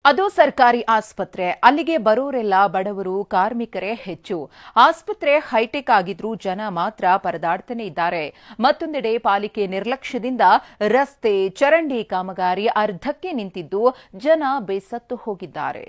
ಅದು ಸರ್ಕಾರಿ ಆಸ್ಪತ್ರೆ. ಅಲ್ಲಿಗೆ ಬರೋರೆಲ್ಲ ಬಡವರು, ಕಾರ್ಮಿಕರೇ ಹೆಚ್ಚು. ಆಸ್ಪತ್ರೆ ಹೈಟೆಕ್ ಆಗಿದ್ರೂ ಜನ ಮಾತ್ರ ಪರದಾಡ್ತಾನೆ ಇದ್ದಾರೆ. ಮತ್ತೊಂದೆಡೆ ಪಾಲಿಕೆ ನಿರ್ಲಕ್ಷ್ಯದಿಂದ ರಸ್ತೆ, ಚರಂಡಿ ಕಾಮಗಾರಿ ಅರ್ಧಕ್ಕೆ ನಿಂತಿದ್ದು ಜನ ಬೇಸತ್ತು ಹೋಗಿದ್ದಾರೆ.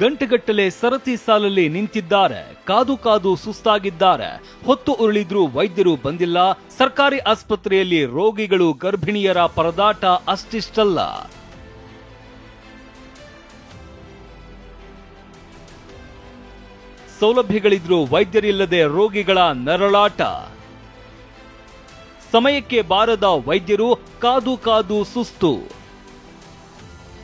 ಗಂಟೆಗಟ್ಟಲೆ ಸರತಿ ಸಾಲಲ್ಲಿ ನಿಂತಿದ್ದಾರೆ. ಕಾದು ಕಾದು ಸುಸ್ತಾಗಿದ್ದಾರೆ. ಹೊತ್ತು ಉರುಳಿದ್ರೂ ವೈದ್ಯರು ಬಂದಿಲ್ಲ. ಸರ್ಕಾರಿ ಆಸ್ಪತ್ರೆಯಲ್ಲಿ ರೋಗಿಗಳು, ಗರ್ಭಿಣಿಯರ ಪರದಾಟ ಅಷ್ಟಿಷ್ಟಲ್ಲ. ಸೌಲಭ್ಯಗಳಿದ್ರೂ ವೈದ್ಯರಿಲ್ಲದೆ ರೋಗಿಗಳ ನರಳಾಟ. ಸಮಯಕ್ಕೆ ಬಾರದ ವೈದ್ಯರು, ಕಾದು ಕಾದು ಸುಸ್ತು.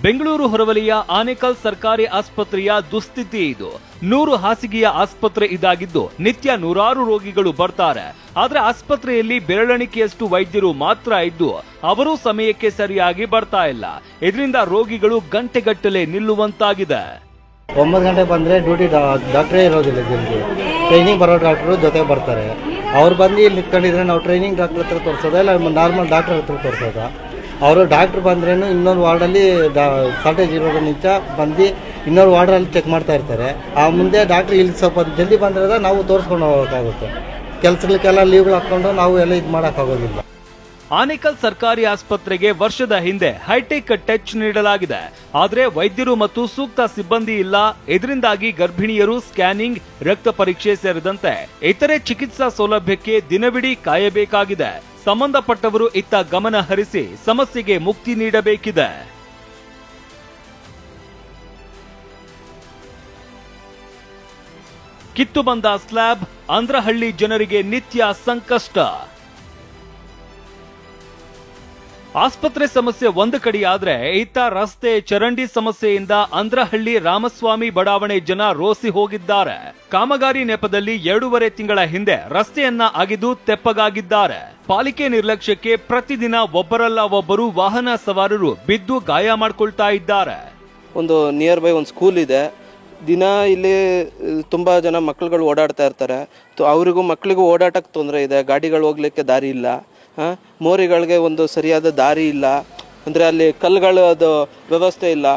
ಬೆಂಗಳೂರು ಹೊರವಲಯ ಆನೇಕಲ್ ಸರ್ಕಾರಿ ಆಸ್ಪತ್ರೆಯ ದುಸ್ಥಿತಿ ಇದು. 100 ಹಾಸಿಗೆಯ ಆಸ್ಪತ್ರೆ ಇದಾಗಿದ್ದು ನಿತ್ಯ ನೂರಾರು ರೋಗಿಗಳು ಬರ್ತಾರೆ. ಆದ್ರೆ ಆಸ್ಪತ್ರೆಯಲ್ಲಿ ಬೆರಳೆಣಿಕೆಯಷ್ಟು ವೈದ್ಯರು ಮಾತ್ರ ಇದ್ದು ಅವರು ಸಮಯಕ್ಕೆ ಸರಿಯಾಗಿ ಬರ್ತಾ ಇಲ್ಲ. ಇದರಿಂದ ರೋಗಿಗಳು ಗಂಟೆಗಟ್ಟಲೆ ನಿಲ್ಲುವಂತಾಗಿದೆ. 9 ಗಂಟೆ ಬಂದ್ರೆ ಡ್ಯೂಟಿ ಡಾಕ್ಟರೇ ಇರೋದಿಲ್ಲ. ಜಲ್ದಿ ಟ್ರೈನಿಂಗ್ ಬರೋ ಡಾಕ್ಟರು ಜೊತೆ ಬರ್ತಾರೆ. ಅವ್ರು ಬಂದು ಇಲ್ಲಿ ನಿಂತ್ಕೊಂಡಿದ್ರೆ ನಾವು ಟ್ರೈನಿಂಗ್ ಡಾಕ್ಟರ್ ಹತ್ರ ತೋರಿಸೋದ ಇಲ್ಲ ನಾರ್ಮಲ್ ಡಾಕ್ಟರ್ ಹತ್ರ ತೋರಿಸೋದ. ಅವರು ಡಾಕ್ಟ್ರ್ ಬಂದ್ರೇನು ಇನ್ನೊಂದು ವಾರ್ಡಲ್ಲಿ ಶಾರ್ಟೇಜ್ ಇರೋದು ನಿಂತ ಬಂದು ಇನ್ನೊಂದು ವಾರ್ಡಲ್ಲಿ ಚೆಕ್ ಮಾಡ್ತಾ ಇರ್ತಾರೆ. ಆ ಮುಂದೆ ಡಾಕ್ಟ್ರ್ ಇಲ್ಲಿ ಸ್ವಲ್ಪ ಜಲ್ದಿ ಬಂದ್ರೆ ನಾವು ತೋರಿಸ್ಕೊಂಡು ಹೋಗೋಕ್ಕಾಗುತ್ತೆ. ಕೆಲಸಗಳಿಗೆಲ್ಲ ಲೀವ್ಗಳು ಹಾಕ್ಕೊಂಡು ನಾವು ಎಲ್ಲ ಇದು ಮಾಡೋಕ್ಕಾಗೋದಿಲ್ಲ. ಆನೇಕಲ್ ಸರ್ಕಾರಿ ಆಸ್ಪತ್ರೆಗೆ ವರ್ಷದ ಹಿಂದೆ ಹೈಟೆಕ್ ಟಚ್ ನೀಡಲಾಗಿದೆ. ಆದ್ರೆ ವೈದ್ಯರು ಮತ್ತು ಸೂಕ್ತ ಸಿಬ್ಬಂದಿ ಇಲ್ಲ. ಇದರಿಂದಾಗಿ ಗರ್ಭಿಣಿಯರು ಸ್ಕ್ಯಾನಿಂಗ್, ರಕ್ತ ಪರೀಕ್ಷೆ ಸೇರಿದಂತೆ ಇತರೆ ಚಿಕಿತ್ಸಾ ಸೌಲಭ್ಯಕ್ಕೆ ದಿನವಿಡೀ ಕಾಯಬೇಕಾಗಿದೆ. ಸಂಬಂಧಪಟ್ಟವರು ಇತ್ತ ಗಮನ ಹರಿಸಿ ಸಮಸ್ಯೆಗೆ ಮುಕ್ತಿ ನೀಡಬೇಕಿದೆ. ಕಿತ್ತು ಬಂದ ಸ್ಲ್ಯಾಬ್, ಅಂದ್ರಹಳ್ಳಿ ಜನರಿಗೆ ನಿತ್ಯ ಸಂಕಷ್ಟ. ಆಸ್ಪತ್ರೆ ಸಮಸ್ಯೆ ಒಂದು ಕಡೆಯಾದ್ರೆ ಇತ್ತ ರಸ್ತೆ, ಚರಂಡಿ ಸಮಸ್ಯೆಯಿಂದ ಅಂದ್ರಹಳ್ಳಿ ರಾಮಸ್ವಾಮಿ ಬಡಾವಣೆ ಜನ ರೋಸಿ ಹೋಗಿದ್ದಾರೆ. ಕಾಮಗಾರಿ ನೆಪದಲ್ಲಿ 2.5 ತಿಂಗಳ ಹಿಂದೆ ರಸ್ತೆಯನ್ನ ಅಗೆದು ತೆಪ್ಪಗಾಗಿದ್ದಾರೆ. ಪಾಲಿಕೆ ನಿರ್ಲಕ್ಷ್ಯಕ್ಕೆ ಪ್ರತಿದಿನ ಒಬ್ಬರಲ್ಲ ಒಬ್ಬರು ವಾಹನ ಸವಾರರು ಬಿದ್ದು ಗಾಯ ಮಾಡ್ಕೊಳ್ತಾ ಇದ್ದಾರೆ. ಒಂದು ನಿಯರ್ ಬೈ ಒಂದು ಸ್ಕೂಲ್ ಇದೆ. ದಿನ ಇಲ್ಲಿ ತುಂಬ ಜನ ಮಕ್ಕಳುಗಳು ಓಡಾಡ್ತಾ ಇರ್ತಾರೆ. ಅವರಿಗೂ ಮಕ್ಕಳಿಗೂ ಓಡಾಟಕ್ಕೆ ತೊಂದರೆ ಇದೆ. ಗಾಡಿಗಳು ಹೋಗ್ಲಿಕ್ಕೆ ದಾರಿ ಇಲ್ಲ. ಮೋರಿಗಳಿಗೆ ಒಂದು ಸರಿಯಾದ ದಾರಿ ಇಲ್ಲ. ಅಂದರೆ ಅಲ್ಲಿ ಕಲ್ಲುಗಳದು ವ್ಯವಸ್ಥೆ ಇಲ್ಲ.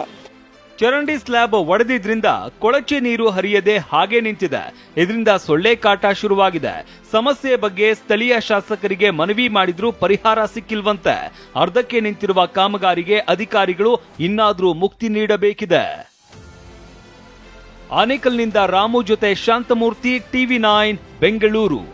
ಚರಂಡಿ ಸ್ಲ್ಯಾಬ್ ಒಡೆದಿದ್ರಿಂದ ಕೊಳಚೆ ನೀರು ಹರಿಯದೆ ಹಾಗೆ ನಿಂತಿದೆ. ಇದರಿಂದ ಸೊಳ್ಳೆ ಕಾಟ ಶುರುವಾಗಿದೆ. ಸಮಸ್ಯೆ ಬಗ್ಗೆ ಸ್ಥಳೀಯ ಶಾಸಕರಿಗೆ ಮನವಿ ಮಾಡಿದ್ರೂ ಪರಿಹಾರ ಸಿಕ್ಕಿಲ್ವಂತೆ. ಅರ್ಧಕ್ಕೆ ನಿಂತಿರುವ ಕಾಮಗಾರಿಗೆ ಅಧಿಕಾರಿಗಳು ಇನ್ನಾದ್ರೂ ಮುಕ್ತಿ ನೀಡಬೇಕಿದೆ. ಆನೇಕಲ್ನಿಂದ ರಾಮು ಜೊತೆ ಶಾಂತಮೂರ್ತಿ, TV9 ಬೆಂಗಳೂರು.